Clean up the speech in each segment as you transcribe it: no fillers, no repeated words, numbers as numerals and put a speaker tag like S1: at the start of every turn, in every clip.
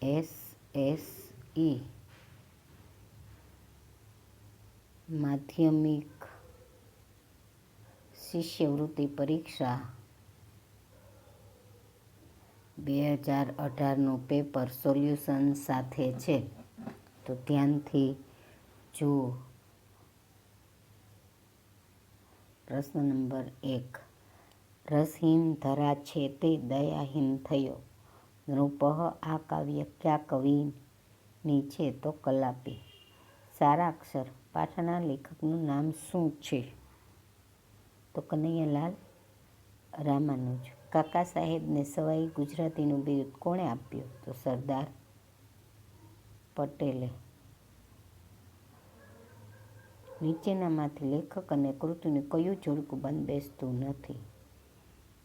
S1: SSE માધ્યમિક શિષ્યવૃત્તિ પરીક્ષા 2018નું પેપર સોલ્યુશન સાથે છે, તો ધ્યાનથી જુઓ. પ્રશ્ન નંબર 1. રસહીન ધરા છે તે દયાહીન થયો. નૃપઃ આ કાવ્ય કયા કવિની છે? તો કલાપી. સારાક્ષર પાઠના લેખકનું નામ શું છે? તો કનૈયાલાલ રામાનુજ. કાકા સાહેબને સવાઈ ગુજરાતીનું બિરુદ કોણે આપ્યું? તો સરદાર પટેલે. નીચેનામાંથી લેખક અને કૃતિનું કયું જોડકું બંધ બેસતું નથી?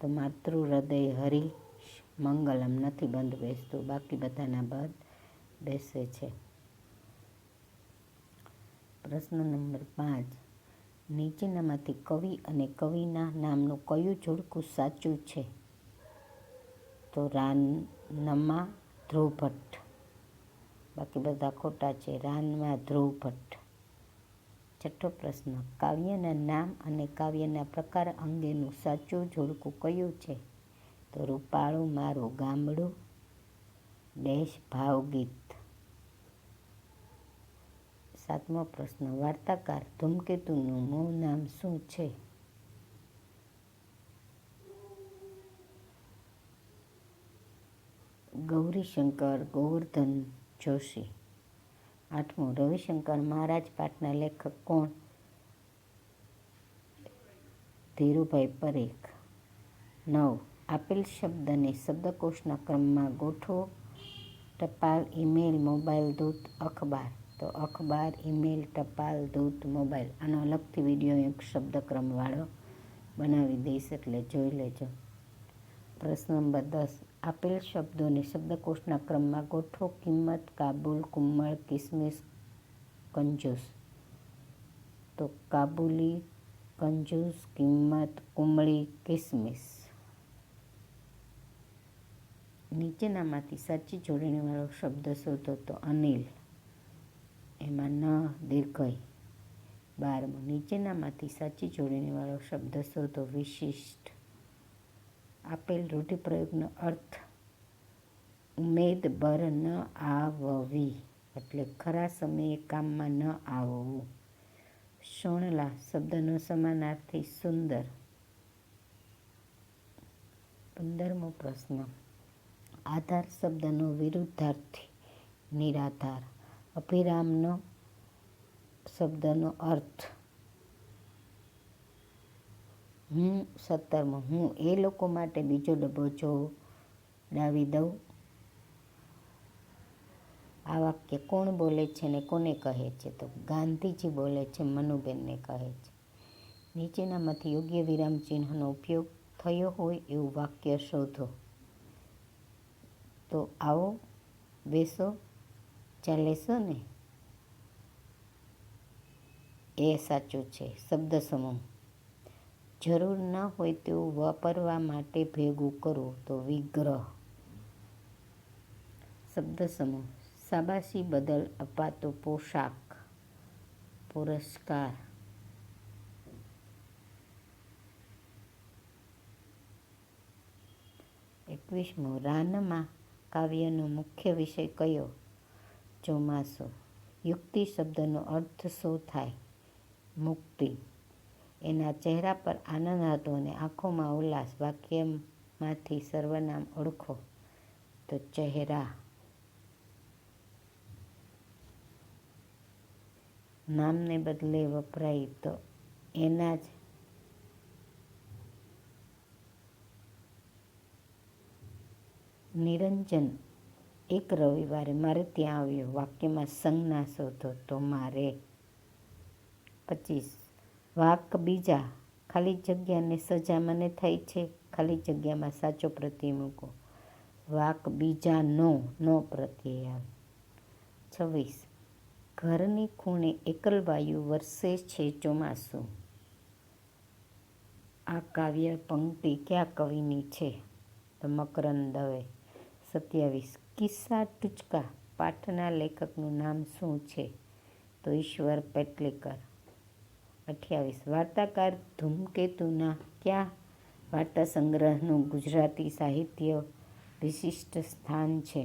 S1: તો માતૃ હૃદય હરીશ મંગલમ નથી બંધ બેસતું, બાકી બધાના બંધ બેસે છે. પ્રશ્ન નંબર 5. નીચેનામાંથી કવિ અને કવિના નામનું કયું જોડકું સાચું છે? તો રાનમાં ધ્રુવ ભટ્ટ, બાકી બધા ખોટા છે. રાનમાં ધ્રુવ ભટ્ટ. છઠ્ઠો પ્રશ્ન. કાવ્યના નામ અને કાવ્યના પ્રકાર અંગેનું સાચું જોડકું કયું છે? તો રૂપાળું મારું ગામડું ભાવગીત. સાતમો પ્રશ્ન. વાર્તાકાર ધૂમકેતુનું મૂળ નામ શું છે? ગૌરીશંકર ગોવર્ધન જોશી. આઠમો. રવિશંકર મહારાજ પાઠના લેખક કોણ? ધીરુભાઈ પરેખ. 9. આપેલ શબ્દને શબ્દકોશના ક્રમમાં ગોઠવો. ટપાલ, ઈમેલ, મોબાઈલ, દૂત, અખબાર. તો અખબાર, ઈમેલ, ટપાલ, દૂત, મોબાઈલ. આનો અલગથી વિડીયો એક શબ્દક્રમવાળો બનાવી દઈશ, એટલે જોઈ લેજો. પ્રશ્ન નંબર 10. આપેલ શબ્દોને શબ્દકોશના ક્રમમાં ગોઠવો. કિંમત, કાબુલ, કુમ્મળ, કિસમિસ, કંજૂસ. તો કાબુલી, કંજૂસ, કિંમત, કુમળી, કિસમિસ. નીચેનામાંથી સાચી જોડણીવાળો શબ્દ શોધો. તો અનિલ, એમાં ન દીર્ઘઈ. 12મો. નીચેનામાંથી સાચી જોડણીવાળો શબ્દ શોધો. વિશિષ્ટ. આપેલ રૂઢિપ્રયોગનો અર્થ ઉમેદ બર ન આવવી, એટલે ખરા સમયે કામમાં ન આવવું. સોણલા શબ્દનો સમાનાર્થી સુંદર. 15મો પ્રશ્ન. આધાર શબ્દનો વિરુદ્ધાર્થી નિરાધાર. અભિરામનો શબ્દનો અર્થ હું. 17મો. હું એ લોકો માટે બીજો ડબ્બો જોડાવી દઉં. આ વાક્ય કોણ બોલે છે ને કોને કહે છે? તો ગાંધીજી બોલે છે, મનુબેનને કહે છે. નીચેનામાંથી યોગ્ય વિરામ ચિહ્નનો ઉપયોગ થયો હોય એવું વાક્ય શોધો. તો આવો, બેસો, ચાલેશો ને? એ સાચું છે. શબ્દ સમૂહ. જરૂર ન હોય તેવું વાપરવા માટે ભેગું કરવું. તો વિગ્રહ. શબ્દ સમૂહ. શાબાશી બદલ અપાતો પોશાક. પુરસ્કાર. 21મો. રાનમાં કાવ્યનો મુખ્ય વિષય કયો? ચોમાસું. યુક્તિ શબ્દનો અર્થ શું થાય? મુક્તિ. એના ચહેરા પર આનંદ હતો અને આંખોમાં ઉલ્લાસ. વાક્યમાંથી સર્વનામ ઓળખો. તો ચહેરા. નામને બદલે વપરાય તો એના જ. નિરંજન એક રવિવારે મારે ત્યાં આવ્યો. વાક્યમાં સંજ્ઞા શોધો. તો મારે. 25. વાક બીજા ખાલી જગ્યાને સજા મને થઈ છે. ખાલી જગ્યામાં સાચો પ્રત્યય મૂકો. વાક બીજાનો નો પ્રત્યય આવે. 26. ઘરની ખૂણે એકલવાયુ વરસે છે ચોમાસું. આ કાવ્ય પંક્તિ કયા કવિની છે? તો મકરંદ દવે. 27. કિસ્સા ટૂચકા પાઠના લેખકનું નામ શું છે? તો ઈશ્વર પેટલીકર. 28. વાર્તાકાર ધૂમકેતુના કયા વાર્તા સંગ્રહનું ગુજરાતી સાહિત્ય વિશિષ્ટ સ્થાન છે?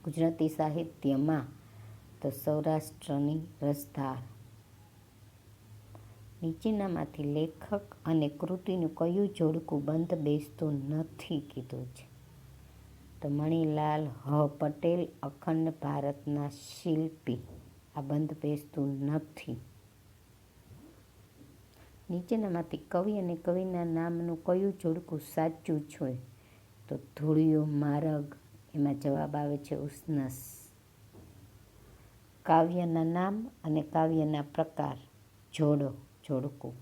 S1: ગુજરાતી સાહિત્યમાં તો સૌરાષ્ટ્રની રસધાર. નીચેનામાંથી લેખક અને કૃતિનું કયું જોડકું બંધ બેસતું નથી કીધું છે? તો મણિલાલ પટેલ, અખંડ ભારતના શિલ્પી. આ બંધ બેસતું નથી. નીચેનામાંથી કવિ અને કવિના નામનું કયું જોડકું સાચું છે? તો ધૂળિયો માર્ગ. એમાં જવાબ આવે છે ઉષ્ણસ. કાવ્યના નામ અને કાવ્યના પ્રકાર જોડો જોડકું.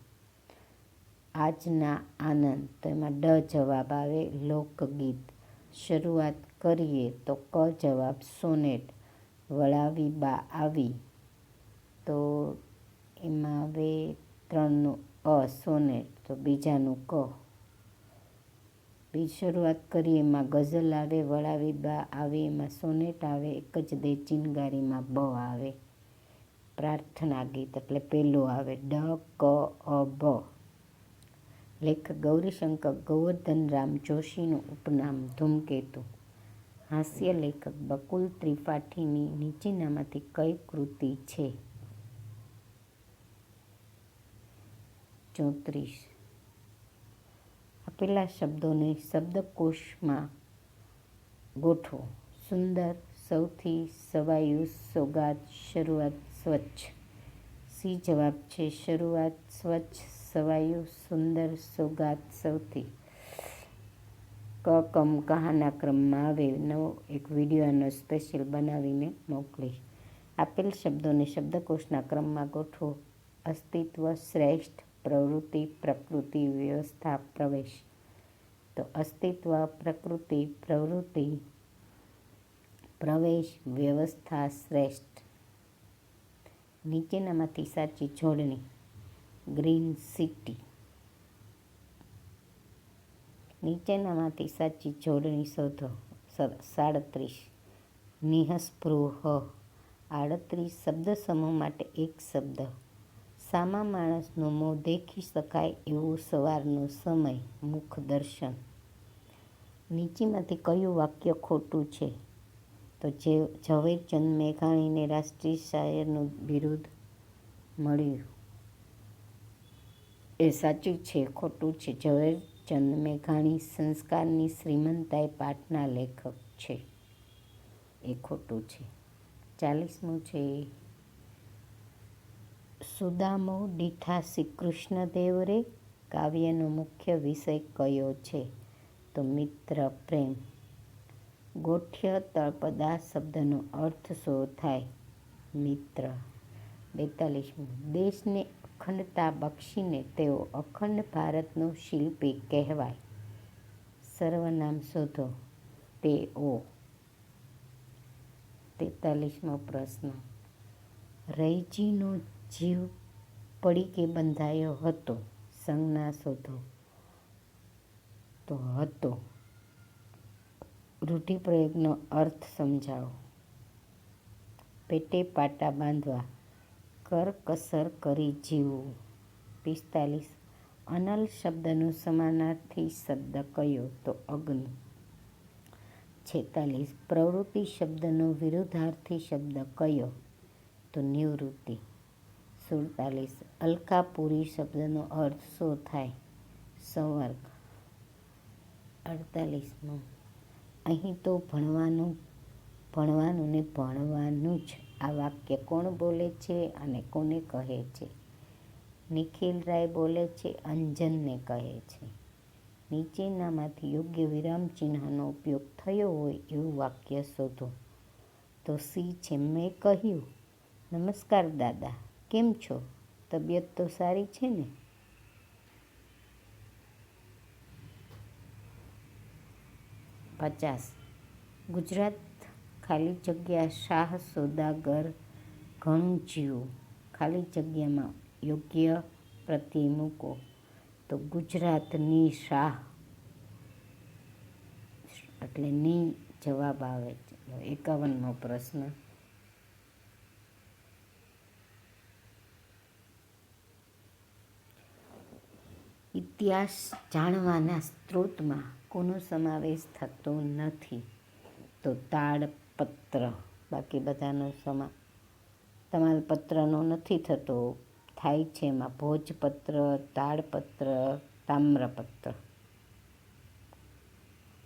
S1: આજના આનંદ, તો એમાં જવાબ આવે લોકગીત. શરૂઆત કરીએ તો જવાબ સોનેટ. વળાવી બા આવી, તો એમાં આવે 3નું સોનેટ, તો બીજાનું શરૂઆત કરીએ એમાં ગઝલ આવે. વળાવી બા આવી એમાં સોનેટ આવે. એક જ દે ચિનગારીમાં આવે. પ્રાર્થના ગીત એટલે પેલું આવે બ. લેખક ગૌરીશંકર ગોવર્ધનરામ જોશીનું ઉપનામ ધૂમકેતુ. હાસ્ય લેખક બકુલ ત્રિપાઠીની નીચેનામાંથી કઈ કૃતિ છે? 34. આપેલા શબ્દોને શબ્દકોશમાં ગોઠવો. સુંદર, સૌથી, સવાયું, સોગાદ, શરૂઆત, સ્વચ્છ. સી જવાબ છે શરૂઆત, સ્વચ્છ, સવાયું, સુંદર, સોગાદ, સૌથી. કહાના ક્રમમાં આવે. નવો એક વિડીયો આનો સ્પેશિયલ બનાવીને મોકલીશ. આપેલ શબ્દોને શબ્દકોશના ક્રમમાં ગોઠવો. અસ્તિત્વ, શ્રેષ્ઠ, પ્રવૃત્તિ, પ્રકૃતિ, વ્યવસ્થા, પ્રવેશ. તો અસ્તિત્વ, પ્રકૃતિ, પ્રવૃત્તિ, પ્રવેશ, વ્યવસ્થા, શ્રેષ્ઠ. નીચેનામાંથી સાચી જોડણી. Green city. નીચેનામાંથી સાચી જોડણી શોધો. 37. નિઃસ્પૃહ. 38. શબ્દ સમૂહ માટે એક શબ્દ. સામા માણસનું મોં દેખી શકાય એવું સવારનો સમય. મુખ દર્શન. નીચેમાંથી કયું વાક્ય ખોટું છે? તો ઝવેરચંદ મેઘાણીને રાષ્ટ્રીય શાયરનું બિરુદ મળ્યું. એ સાચું છે ખોટું છે? ઝવેરચંદ મેઘાણી સંસ્કારની શ્રીમંતાઈ પાઠના લેખક છે. એ ખોટું છે. 40મું છે સુદામો દીઠા શ્રી કૃષ્ણદેવ રે. કાવ્યનો મુખ્ય વિષય કયો છે? તો મિત્ર પ્રેમ. ગોઠ્ય તળપદા શબ્દનો અર્થ શું થાય? મિત્ર. 42મું દેશને અખંડતા બક્ષીને તેઓ અખંડ ભારતનો શિલ્પી કહેવાય. સર્વનામ શોધો. તેઓ. 43મો પ્રશ્ન. રૈજીનો જીવ પડીકે બંધાયો હતો. સંજ્ઞા શોધો. તો હતો. રૂઢિપ્રયોગનો અર્થ સમજાવો. પેટે પાટા બાંધવા. કરકસર કરી જીવવું. 45. અનલ શબ્દનો સમાનાર્થી શબ્દ કયો? તો અગ્નિ. 46. પ્રવૃત્તિ શબ્દનો વિરુદ્ધાર્થી શબ્દ કયો? તો નિવૃત્તિ. 47. અલકાપુરી શબ્દનો અર્થ શું થાય? સંવર્ગ. 48. અહીં તો ભણવાનું ને ભણવાનું જ. આ વાક્ય કોણ બોલે છે અને કોને કહે છે? નિખિલ રાય બોલે છે, અંજનને કહે છે. નીચેનામાંથી યોગ્ય વિરામચિહ્નનો ઉપયોગ થયો હોય એવું વાક્ય શોધો. તો સી છે મેં કહ્યું, નમસ્કાર દાદા, કેમ છો? તબિયત તો સારી છે ને? 50. ગુજરાત ખાલી જગ્યા શાહ સોદાગર ઘણું જીવું. ખાલી જગ્યામાં યોગ્ય પ્રત્યય મૂકો. તો ગુજરાતની શાહ એટલે ની જવાબ આવે છે. 51મો પ્રશ્ન. ઇતિહાસ જાણવાના સ્ત્રોતમાં કોનો સમાવેશ થતો નથી? તો તાડપત્ર. બાકી બધાનો તમાલપત્રનો નથી થતો. થાય છે એમાં ભોજપત્ર, તાડપત્ર, તામ્રપત્ર.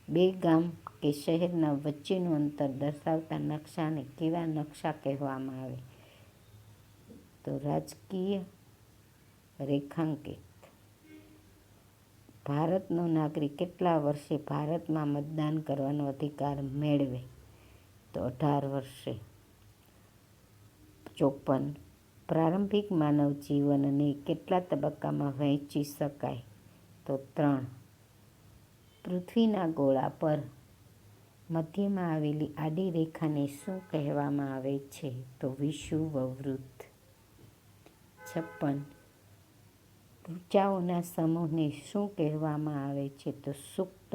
S1: બે ગામ કે શહેરના વચ્ચેનું અંતર દર્શાવતા નકશાને કેવા નકશા કહેવામાં આવે? તો રાજકીય રેખાંકિત. ભારતનો નાગરિક કેટલા વર્ષે ભારતમાં મતદાન કરવાનો અધિકાર મેળવે? તો 18 વર્ષે. 54. પ્રારંભિક માનવ જીવનને કેટલા તબક્કામાં વહેંચી શકાય? તો 3. પૃથ્વીના ગોળા પર મધ્યમાં આવેલી આડી રેખાને શું કહેવામાં આવે છે? તો વિષુવવૃત્ત. 56. ઋચાઓના સમૂહને શું કહેવામાં આવે છે? તો સૂક્ત.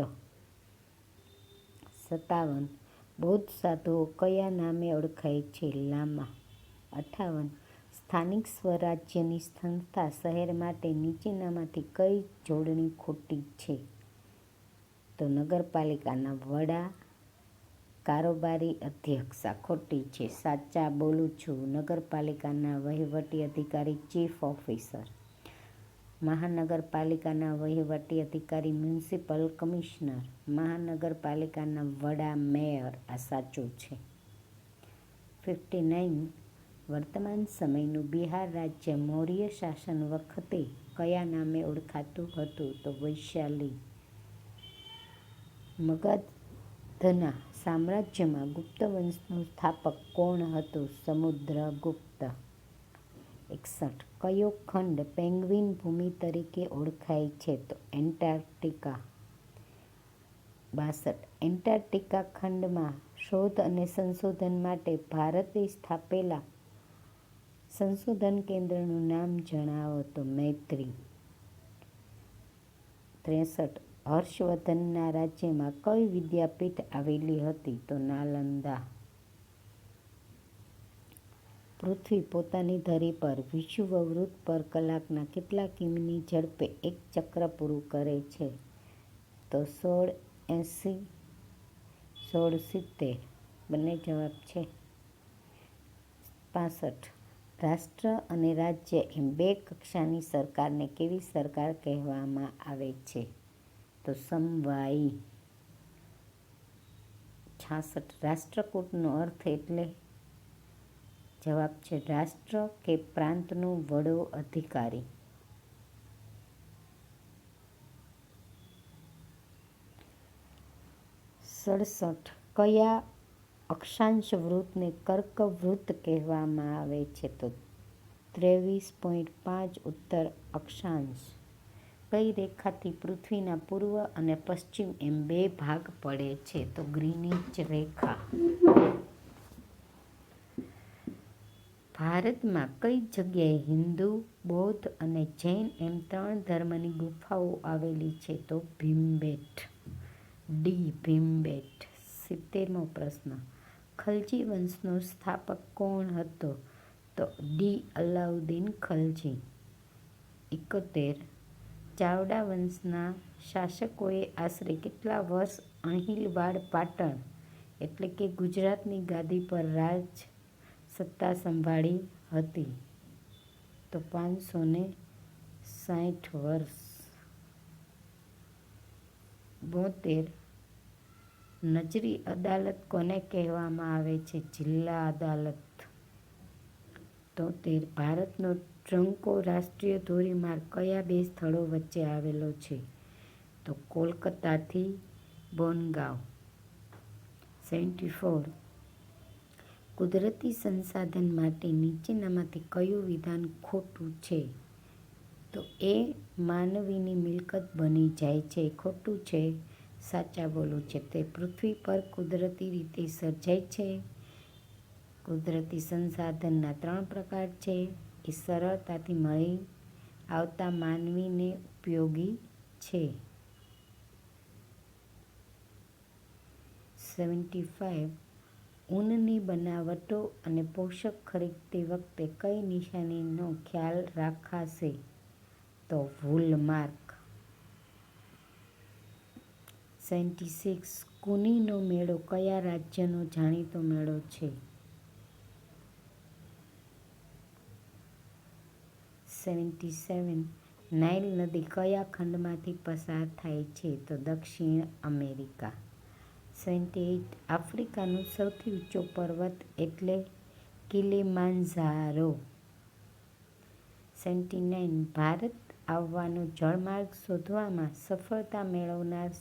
S1: 57. બૌદ્ધ સાધુઓ કયા નામે ઓળખાય છે? લામા. 58. સ્થાનિક સ્વરાજ્યની સંસ્થા શહેર માટે નીચેનામાંથી કઈ જોડણી ખોટી છે? તો નગરપાલિકાના વડા, કારોબારી અધ્યક્ષ આ ખોટી છે. સાચા બોલું છું. નગરપાલિકાના વહીવટી અધિકારી ચીફ ઓફિસર. મહાનગરપાલિકાના વહીવટી અધિકારી મ્યુનિસિપલ કમિશનર. મહાનગરપાલિકાના વડા મેયર આ સાચું છે. 59. વર્તમાન સમયનું બિહાર રાજ્ય મૌર્ય શાસન વખતે કયા નામે ઓળખાતું હતું? તો વૈશાલી. મગધના સામ્રાજ્યમાં ગુપ્ત વંશનો સ્થાપક કોણ હતો? સમુદ્રગુપ્ત. 61. કયો ખંડ પેંગ્વિન ભૂમિ તરીકે ઓળખાય છે? તો એન્ટાર્કટિકા. 62. એન્ટાર્કટિકા ખંડમાં શોધ અને સંશોધન માટે ભારતે સ્થાપેલા સંશોધન કેન્દ્રનું નામ જણાવો. તો મૈત્રી. 63. હર્ષવર્ધનના રાજ્યમાં કઈ વિદ્યાપીઠ આવેલી હતી? તો નાલંદા. પૃથ્વી પોતાની ધરી પર વિષુવવૃત્ત પર કલાકના કેટલા કિમીની ઝડપે એક ચક્ર પૂરું કરે છે? તો 1680, 1670 બંને જવાબ છે. 65. રાષ્ટ્ર અને રાજ્ય એમ બે કક્ષાની સરકારને કેવી સરકાર કહેવામાં આવે છે? તો સમવાયી. 66. રાષ્ટ્રકૂટનો અર્થ એટલે? જવાબ છે રાષ્ટ્ર કે પ્રાંતનો વડો અધિકારી. 67. કયા અક્ષાંશ વૃત્તને કર્કવૃત્ત કહેવામાં આવે છે? તો 23.5 ઉત્તર અક્ષાંશ. કઈ રેખાથી પૃથ્વીના પૂર્વ અને પશ્ચિમ એમ બે ભાગ પડે છે? તો ગ્રીનિચ રેખા. ભારતમાં કઈ જગ્યાએ હિન્દુ, બૌદ્ધ અને જૈન એમ 3 ધર્મની ગુફાઓ આવેલી છે? તો ભીમબેટ. ડી. ભીમબેટ. 70મો પ્રશ્ન. ખલજી વંશનો સ્થાપક કોણ હતો? તો ડી. અલાઉદ્દીન ખલજી. 71. ચાવડા વંશના શાસકોએ આશરે કેટલા વર્ષ અણહિલવાડ પાટણ એટલે કે ગુજરાતની ગાદી પર રાજ સત્તા સંભાળી હતી? તો 560 વર્ષ. 72. નજરી અદાલત કોને કહેવામાં આવે છે? જિલ્લા અદાલત. 73. ભારતનો ટ્રંકો રાષ્ટ્રીય ધોરીમાર્ગ કયા બે સ્થળો વચ્ચે આવેલો છે? તો કોલકાતાથી બોનગાંવ. 74. કુદરતી સંસાધન માટે નીચેનામાંથી કયું વિધાન ખોટું છે? તો એ માનવીની મિલકત બની જાય છે. ખોટું છે. સાચા બોલું છે. તે પૃથ્વી પર કુદરતી રીતે સર્જાય છે. કુદરતી સંસાધનના 3 પ્રકાર છે. એ સરળતાથી મળી આવતા માનવીને ઉપયોગી છે. 75. ઊનની બનાવટો અને પોષક ખરીદતી વખતે કઈ નિશાનીનો ખ્યાલ રાખાશે? તો વૂલમાર્ક. 76. કુનીનો મેળો કયા રાજ્યનો જાણીતો મેળો છે? 77. નાઇલ નદી કયા ખંડમાંથી પસાર થાય છે? તો દક્ષિણ અમેરિકા. 78. આફ્રિકાનો સૌથી ઊંચો પર્વત એટલે કિલીમાંજારો. 79. ભારત આવવાનો જળમાર્ગ શોધવામાં સફળતા મેળવનાર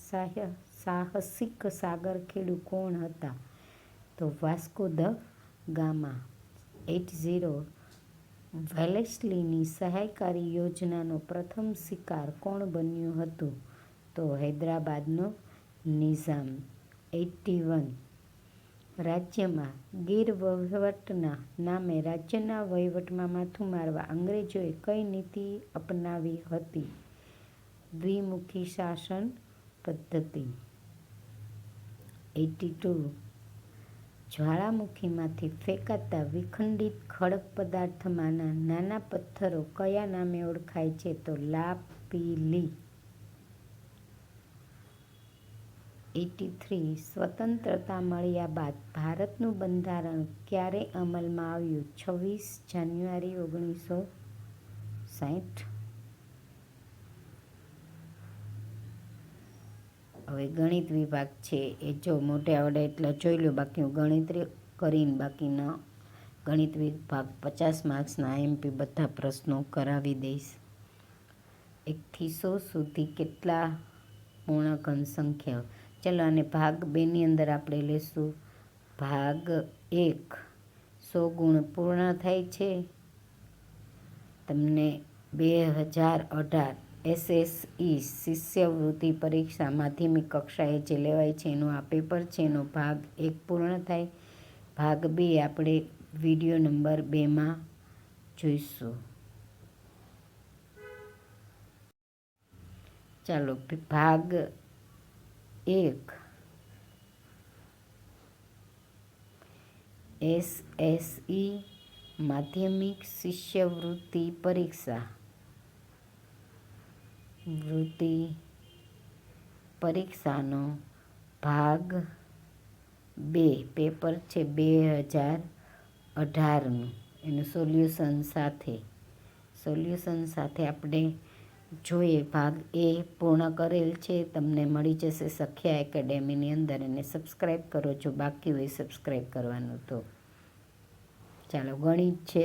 S1: સાહસિક સાગરખેડુ કોણ હતા? તો વાસ્કો દ ગામા. 80. વેલેસ્લીની સહાયકારી યોજનાનો પ્રથમ શિકાર કોણ બન્યું હતું? તો હૈદરાબાદનો નિઝામ. 81. રાજ્યમાં ગેરવહીવટના નામે રાજ્યના વહીવટમાં માથું મારવા અંગ્રેજોએ કઈ નીતિ અપનાવી હતી? દ્વિમુખી શાસન પદ્ધતિ. 82. જ્વાળામુખીમાંથી ફેંકાતા વિખંડિત ખડક પદાર્થમાંના નાના પથ્થરો કયા નામે ઓળખાય છે? તો લાપીલી. 83. સ્વતંત્રતા મળ્યા બાદ ભારતનું બંધારણ ક્યારે અમલમાં આવ્યું? 26 જાન્યુઆરી 1960. હવે ગણિત વિભાગ છે એ જો મોટે આવડે એટલા જોઈ લો, બાકી હું ગણિત કરીને બાકીના ગણિત વિભાગ 50 માર્ક્સના IMP બધા પ્રશ્નો કરાવી દઈશ. 1 થી 100 સુધી કેટલા પૂર્ણઘન સંખ્યાઓ? ચલો આને ભાગ 2ની અંદર આપણે લેશું. ભાગ 1. 100 ગુણ પૂર્ણ થાય છે. તમને 2018 SSE શિષ્યવૃત્તિ પરીક્ષા માધ્યમિક કક્ષાએ જે લેવાય છે એનું આ પેપર છે, એનો ભાગ 1 પૂર્ણ થાય. ભાગ 2 આપણે વિડીયો નંબર 2માં જોઈશું. ચાલો ભાગ 1 SSE માધ્યમિક શિષ્યવૃત્તિ પરીક્ષા પરીક્ષાનો ભાગ 2 પેપર છે 2018નું. એનું સોલ્યુશન સાથે આપણે જોઈએ. ભાગ A પૂર્ણ કરેલ છે, તમને મળી જશે સખ્યા એકેડેમીની અંદર. એને સબસ્ક્રાઈબ કરો જો બાકી હોય સબસ્ક્રાઈબ કરવાનું. તો ચાલો ગણિત છે,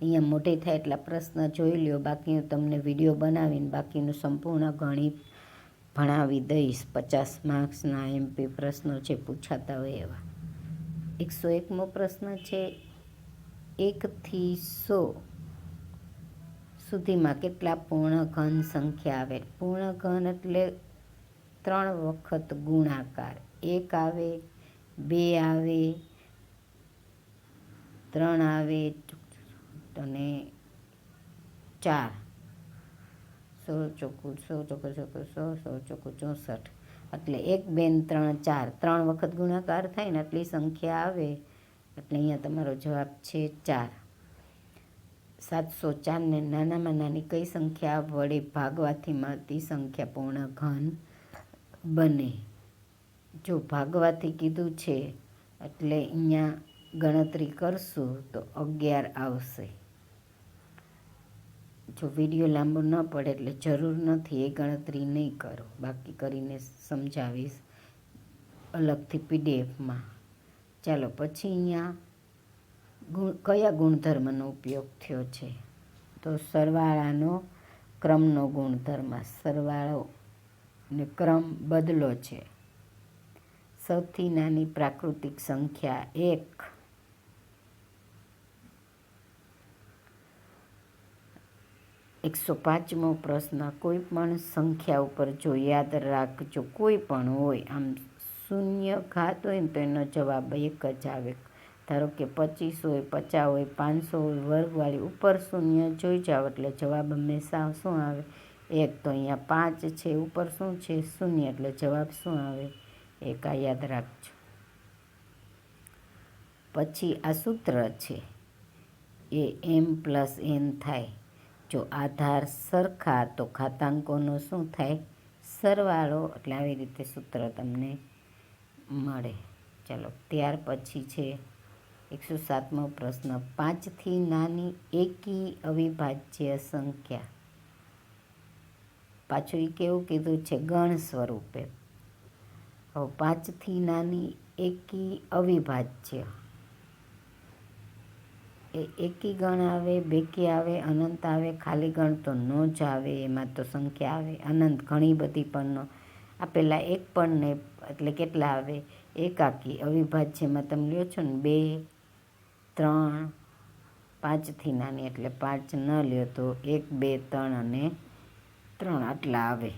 S1: અહીંયા મોટે થાય એટલા પ્રશ્ન જોઈ લ્યો, બાકી હું તમને વિડીયો બનાવીને બાકીનું સંપૂર્ણ ગણિત ભણાવી દઈશ. 50 માર્ક્સના IMP પ્રશ્નો છે પૂછાતા હોય એવા. 101મો પ્રશ્ન છે, 1 થી 100 સુધીમાં કેટલા પૂર્ણઘન સંખ્યા આવે? પૂર્ણઘન એટલે 3 વખત ગુણાકાર. 1 આવે, 2 આવે, 3 આવે અને 4. 16 ચોકું 100, 16 ચોકું 64. એટલે 1, 2, 3, 4 3 વખત ગુણાકાર થાય ને આટલી સંખ્યા આવે એટલે અહીંયા તમારો જવાબ છે 4. 704ને નાનામાં નાની કઈ સંખ્યા વડે ભાગવાથી મળતી સંખ્યા પૂર્ણઘન બને? જો ભાગવાથી કીધું છે એટલે અહીંયા ગણતરી કરશું તો 11 આવશે. જો વિડીયો લાંબો ન પડે એટલે જરૂર નથી એ ગણતરી નહીં કરો, બાકી કરીને સમજાવીશ અલગથી PDFમાં. ચાલો પછી અહીંયા કયા ગુણધર્મનો ઉપયોગ થયો છે? તો સરવાળાનો ક્રમનો ગુણધર્મ. સરવાળો ને ક્રમ બદલો છે. સૌથી નાની પ્રાકૃતિક સંખ્યા 1. 105મો પ્રશ્ન, કોઈ પણ સંખ્યા ઉપર જો યાદ રાખજો કોઈ પણ હોય, આમ શૂન્ય ઘાત હોય ને તો એનો જવાબ 1 જ આવે. ધારો કે 25 હોય, 50 હોય, 500 હોય, વર્ગવાળી ઉપર શૂન્ય જોઈ જાઓ એટલે જવાબ હંમેશા શું આવે? 1. તો અહીંયા 5 છે, ઉપર શું છે? શૂન્ય, એટલે જવાબ શું આવે? એક આ યાદ રાખજો. પછી આ સૂત્ર છે એ m+n થાય. જો આધાર સરખા તો ઘાતાંકોનો શું થાય? સરવાળો. એટલે આવી રીતે સૂત્ર તમને મળે. ચાલો, ત્યાર પછી છે 107મો પ્રશ્ન. 5થી નાની એકી અવિભાજ્ય સંખ્યા. પાછું એ કેવું કીધું છે? ગણ સ્વરૂપે. હવે 5થી નાની એકી અવિભાજ્ય, એ એકી ગણ આવે, બેકી આવે, અનંત આવે. ખાલી ગણ તો ન જ આવે, એમાં તો સંખ્યા આવે. અનંત ઘણી બધી પણ આપેલા એક પણ ને, એટલે કેટલા આવે? એકાકી. અવિભાજ્યમાં તમે લ્યો છો ને 2, 3, 5થી નાની, એટલે 5 ન લ્યો તો 1, 2, 3 અને 3 આટલા આવે.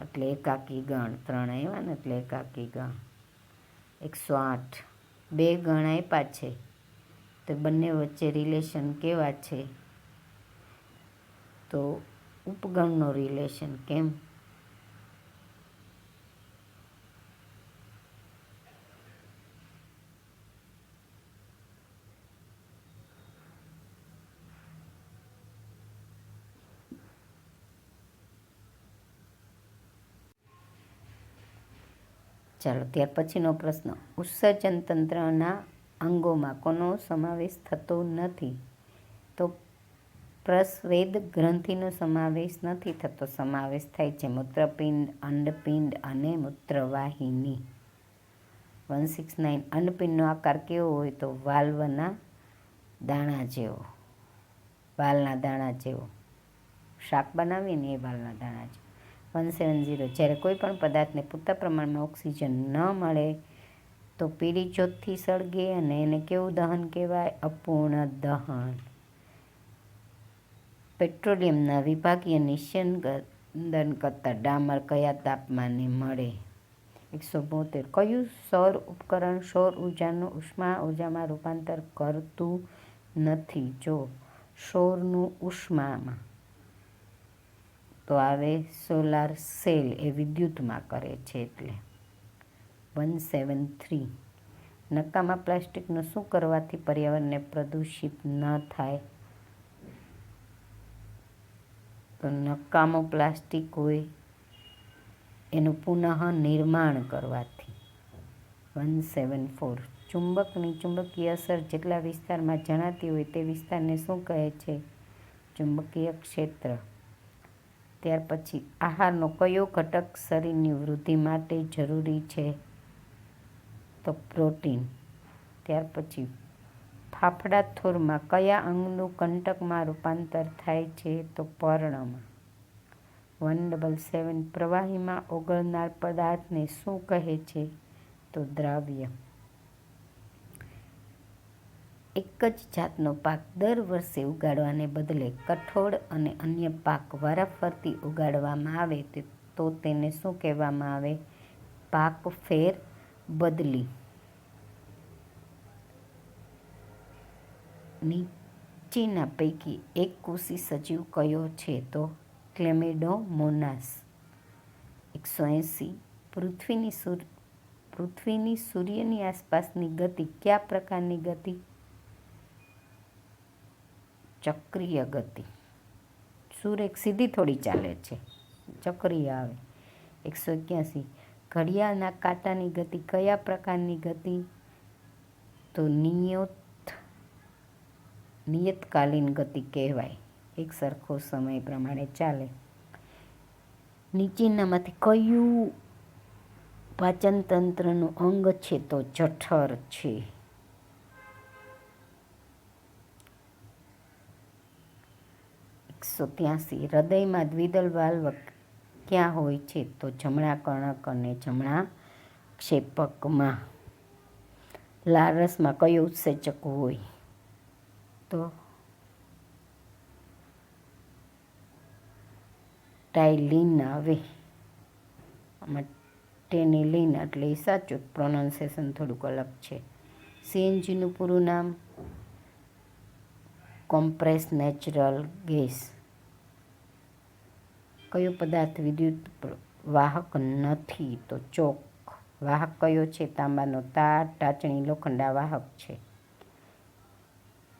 S1: એટલે એકાકી ગણ. 3 આવ્યા ને એટલે એકાકી ગણ. 108. 2 ગણ આપ્યા છે તો બંને વચ્ચે રિલેશન કેવા છે? તો ઉપગણનો રિલેશન. કેમ? ચાલો, ત્યાર પછીનો પ્રશ્ન. ઉત્સર્જન તંત્રના અંગોમાં કોનો સમાવેશ થતો નથી? તો પ્રસ્વેદ ગ્રંથિનો સમાવેશ નથી થતો. સમાવેશ થાય છે મૂત્રપિંડ, અંડપિંડ અને મૂત્રવાહિની. 169. અંડપિંડનો આકાર કેવો હોય? તો વાલ્વના દાણા જેવો. વાલના દાણા જેવો. શાક બનાવીએ ને એ વાલના દાણા જેવો. 170. જ્યારે કોઈ પણ પદાર્થને પૂરતા પ્રમાણમાં ઓક્સિજન ન મળે તો પીળી જ્યોતથી સળગે અને એને કેવું દહન કહેવાય? અપૂર્ણ દહન. પેટ્રોલિયમના વિભાગીય નિસ્યંદન કરતાં ડામર કયા તાપમાને મળે? 172. કયું સૌર ઉપકરણ સૌર ઉર્જાનું ઉષ્મા ઉર્જામાં રૂપાંતર કરતું નથી? જો સૌરનું ઉષ્મામાં તો આવે સોલાર સેલ, એ વિદ્યુતમાં કરે છે એટલે. 173. નકામા પ્લાસ્ટિકનું શું કરવાથી પર્યાવરણને પ્રદૂષિત ન થાય? તો નકામો પ્લાસ્ટિક હોય એનું પુનઃ નિર્માણ કરવાથી. 174. ચુંબકની ચુંબકીય અસર જેટલા વિસ્તારમાં જણાતી હોય તે વિસ્તારને શું કહે છે? ચુંબકીય ક્ષેત્ર. ત્યાર પછી આહારનો કયો ઘટક શરીરની વૃદ્ધિ માટે જરૂરી છે? તો પ્રોટીન. ત્યાર પછી ફાફડા થોરમાં કયા અંગનું કંટકમાં રૂપાંતર થાય છે? તો પર્ણમાં. 177. પ્રવાહીમાં ઓગળનાર પદાર્થને શું કહે છે? તો દ્રાવ્ય. એક જ જાતનો પાક દર વર્ષે ઉગાડવાને બદલે કઠોળ અને અન્ય પાક વારાફરતી ઉગાડવામાં આવે તો તેને શું કહેવામાં આવે? પાક ફેર બદલી. નીચેના પૈકી એક કોષી સજીવ કયો છે? તો ક્લેમિડોમોનાસ. 180. પૃથ્વીની સૂર્યની આસપાસની ગતિ કયા પ્રકારની ગતિ? ચક્રીય ગતિ. સૂર્ય સીધી થોડી ચાલે છે, ચક્રીય આવે. 181. ઘડિયાળના કાંટાની ગતિ કયા પ્રકારની ગતિ? તો નિયતકાલીન ગતિ કહેવાય. એક સરખો સમય પ્રમાણે ચાલે. નીચેનામાંથી કયું પાચન તંત્રનું અંગ છે? તો જઠર છે. 183. હૃદયમાં દ્વિદલ વાલ્વ ક્યાં હોય છે? તો જમણા કર્ણક અને જમણા ક્ષેપકમાં. લાળરસમાં કયો ઉત્સેચક હોય? તો ટાઇલિન આવે. આમાં ટેનિલિન એટલે એ સાચું, પ્રોનાઉન્સિએશન થોડુંક અલગ છે. સીએનજીનું પૂરું નામ? Compress natural gas. કયો પદાર્થ વાહક નથી? તો ચોક. વાહક કયો છે? તાંબાનો તાર. ટાચણી લોખંડા વાહક છે.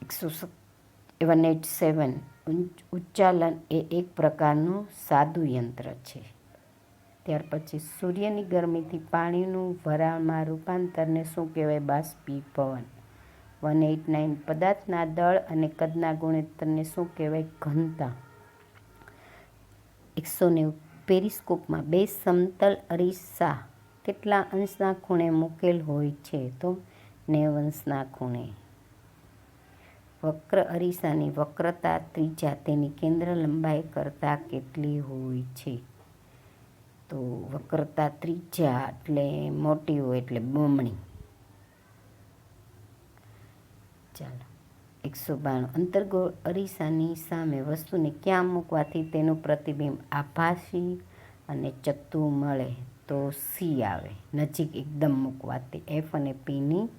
S1: 187. ઉચ્ચાલન એ એક પ્રકારનું સાદું યંત્ર છે. ત્યાર પછી સૂર્યની ગરમીથી પાણીનું વરાળમાં રૂપાંતરને શું કહેવાય? બાષ્પીભવન. 189. પદાર્થના દળ અને કદના ગુણોત્તરને શું કહેવાય? ઘનતા. 190. પેરિસ્કોપમાં બે સમતલ અરીસા કેટલા અંશના ખૂણે મૂકેલ હોય છે? તો 90 અંશના ખૂણે. વક્ર અરીસાની વક્રતા ત્રિજ્યા તેની કેન્દ્ર લંબાઈ કરતાં કેટલી હોય છે? તો વક્રતા ત્રિજ્યા એટલે મોટી હોય એટલે બમણી. ચાલો. 192. અંતર્ગોળ અરીસાની સામે વસ્તુને ક્યાં મૂકવાથી તેનું પ્રતિબિંબ આભાસી અને ચત્તુ મળે? તો સી આવે. નજીક એકદમ મૂકવાથી. એફ અને પીની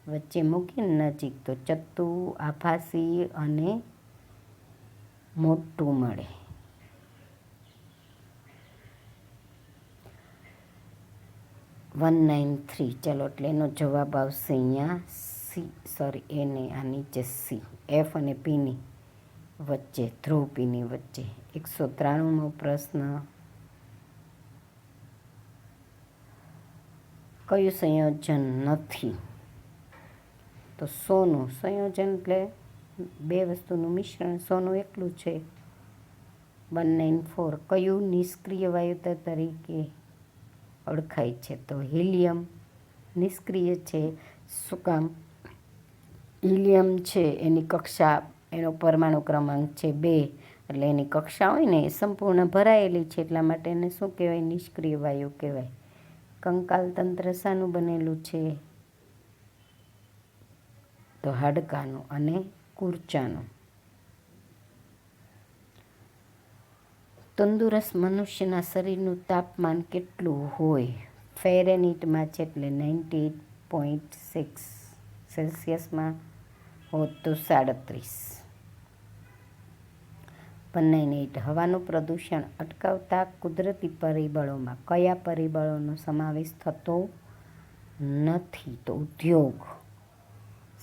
S1: વચ્ચે મૂકીને નજીક તો ચત્તુ, આભાસી અને મોટું મળે. 193. ચલો એટલે એનો જવાબ આવશે અહીંયા સી. સોરી એ નહીં, આ નીચે સી. એફ અને પીની વચ્ચે, ધ્રુવ પીની વચ્ચે. 193મો પ્રશ્ન. કયું સંયોજન નથી? તો સોનું. સંયોજન એટલે બે વસ્તુનું મિશ્રણ. સોનું એકલું છે. 194. કયું નિષ્ક્રિય વાયુ તરીકે ઓળખાય છે? તો હિલિયમ નિષ્ક્રિય છે. શું કામ? હિલિયમ છે એની કક્ષા, એનો પરમાણુ ક્રમાંક છે 2, એટલે એની કક્ષા હોય ને એ સંપૂર્ણ ભરાયેલી છે, એટલા માટે એને શું કહેવાય? નિષ્ક્રિય વાયુ કહેવાય. કંકાલ તંત્ર શાનું બનેલું છે? તો હાડકાનું અને કુર્ચાનું. તંદુરસ્ત મનુષ્યના શરીરનું તાપમાન કેટલું હોય? ફેરેનહીટમાં છે એટલે 98.6. સેલ્સિયસમાં હોત તો 37. 198. હવાનું પ્રદૂષણ અટકાવતા કુદરતી પરિબળોમાં કયા પરિબળોનો સમાવેશ થતો નથી? તો ઉદ્યોગ.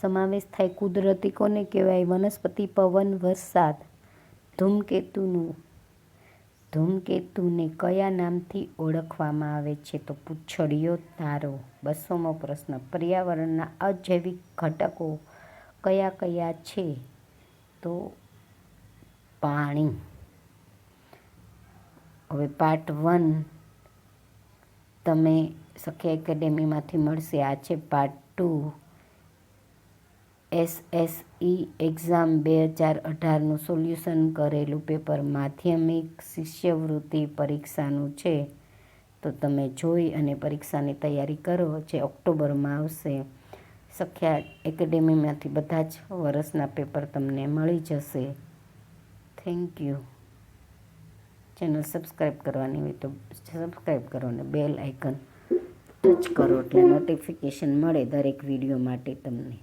S1: સમાવેશ થાય કુદરતી કોને કહેવાય? વનસ્પતિ, પવન, વરસાદ. ધૂમકેતુને કયા નામથી ઓળખવામાં આવે છે? તો પૂંછડીયો તારો. 200મો પ્રશ્ન. પર્યાવરણના અજૈવિક ઘટકો કયા કયા છે? તો પાણી. હવે પાર્ટ 1 તમે સખ્યા એકેડેમીમાંથી મળશે. આ છે પાર્ટ 2. SSE એક્ઝામ 2018નું સોલ્યુશન કરેલું પેપર માધ્યમિક શિષ્યવૃત્તિ પરીક્ષાનું છે. તો તમે જોઈ અને પરીક્ષાની તૈયારી કરો. જે ઓક્ટોબરમાં આવશે. સખ્યા એકેડેમીમાંથી બધા જ વર્ષના પેપર તમને મળી જશે. Thank you. ચેનલ સબસ્ક્રાઈબ કરવાની હોય તો સબસ્ક્રાઈબ કરો અને બેલ આઇકન ટચ કરો એટલે નોટિફિકેશન મળે દરેક વિડીયો માટે તમને.